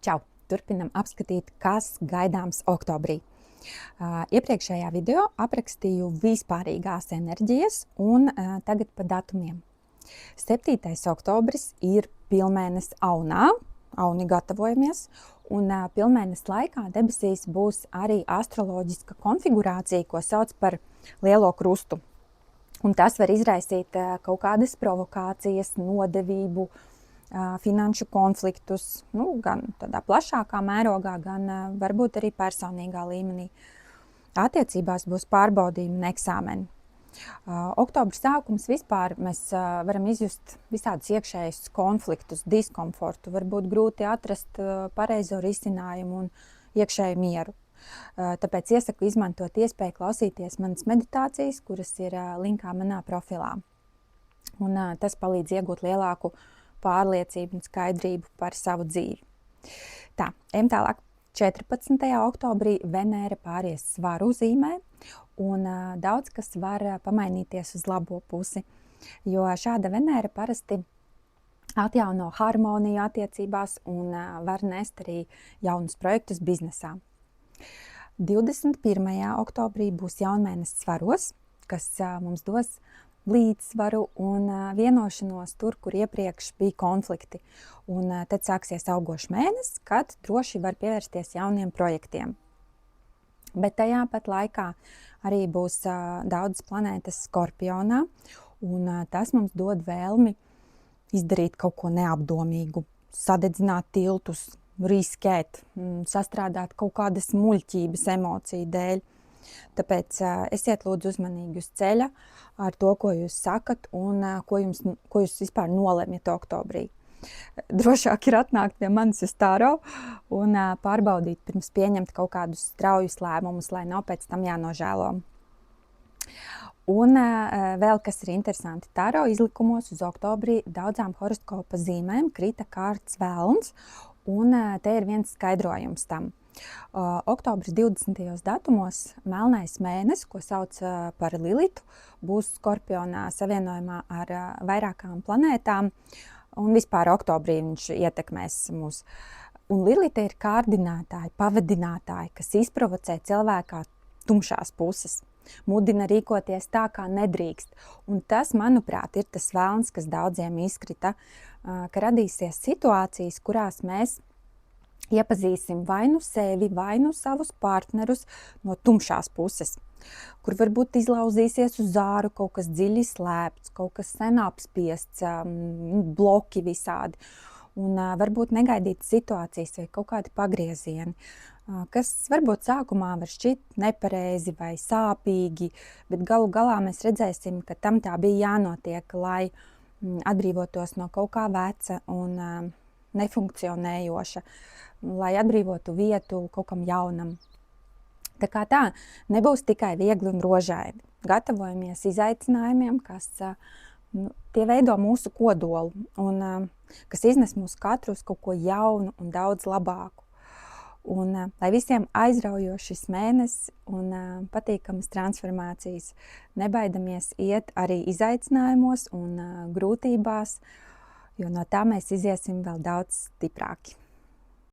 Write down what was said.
Čau! Turpinam apskatīt, kas gaidāms oktobrī. Iepriekšējā video aprakstīju vispārīgās enerģijas un tagad pa datumiem. 7. oktobris ir pilnmēnes aunā, auni gatavojamies, un pilnmēnes laikā debesīs būs arī astroloģiska konfigurācija, ko sauc par lielo krustu. Un tas var izraisīt kaut kādas provokācijas, nodevību, finanšu konfliktus, gan tādā plašākā mērogā, gan varbūt arī personīgā līmenī. Attiecībās būs pārbaudījumi un eksāmeni. Oktobra sākums vispār mēs varam izjust visādus iekšējus konfliktus, diskomfortu, varbūt grūti atrast pareizo risinājumu un iekšēju mieru. Tāpēc iesaku izmantot iespēju klausīties manas meditācijas, kuras ir linkā manā profilā. Un tas palīdz iegūt lielāku pārliecību un skaidrību par savu dzīvi. Tā, ejam tālāk. 14. oktobrī Venēra pāries svaru zīmē, un daudz kas var pamainīties uz labo pusi, jo šāda Venēra parasti atjauno harmoniju attiecībās un var nest arī jaunus projektus biznesā. 21. oktobrī būs jaunmēnesis svaros, kas mums dos līdzsvaru un vienošanos tur, kur iepriekš bija konflikti. Un tad sāksies augošs mēnesis, kad droši var pievērsties jauniem projektiem. Bet tajā pat laikā arī būs daudz planētas Skorpionā, un tas mums dod vēlmi izdarīt kaut ko neapdomīgu, sadedzināt tiltus, riskēt, sastrādāt kaut kādas muļķības emociju dēļ. Tāpēc esiet lūdzu uzmanīgi uz ceļa ar to, ko jūs sakat un ko jūs vispār nolemjat oktobrī. Drošāk ir atnākt pie manis uz tāro un pārbaudīt pirms pieņemt kaut kādus straujus lēmumus, lai nav pēc tam jānožēlo. Un vēl kas ir interesanti, tāro izlikumos uz oktobrī daudzām horoskopa zīmēm krita kārts velns, un te ir viens skaidrojums tam. Oktobras 20. datumos melnais mēnesis, ko sauc par Lilitu, būs Skorpionā savienojumā ar vairākām planētām, un vispār oktobrī viņš ietekmēs mūs. Un Lilita ir kārdinātāja, pavadinātāja, kas izprovocē cilvēkā tumšās puses, mudina rīkoties tā, kā nedrīkst. Un tas, manuprāt, ir tas velns, kas daudziem izkrita, ka radīsies situācijas, kurās mēs iepazīsim vai nu sevi, vai nu savus partnerus no tumšās puses, kur varbūt izlauzīsies uz āru kaut kas dziļi slēpts, kaut kas sen apspiests, bloki visādi. Un varbūt negaidītas situācijas vai kaut kādi pagriezieni, kas varbūt sākumā var šķiet nepareizi vai sāpīgi, bet galu galā mēs redzēsim, ka tam tā bija jānotiek, lai atbrīvotos no kaut kā veca un nefunkcionējoša, lai atbrīvotu vietu kaut kam jaunam. Tā kā tā, nebūs tikai viegli un rožaini. Gatavojamies izaicinājumiem, kas tie veido mūsu kodolu un kas iznes mūs katru uz kaut ko jaunu un daudz labāku. Un lai visiem aizraujošs šis mēnesis un patīkamas transformācijas, nebaidamies iet arī izaicinājumos un grūtībās, jo no tā mēs iziesim vēl daudz stiprāki.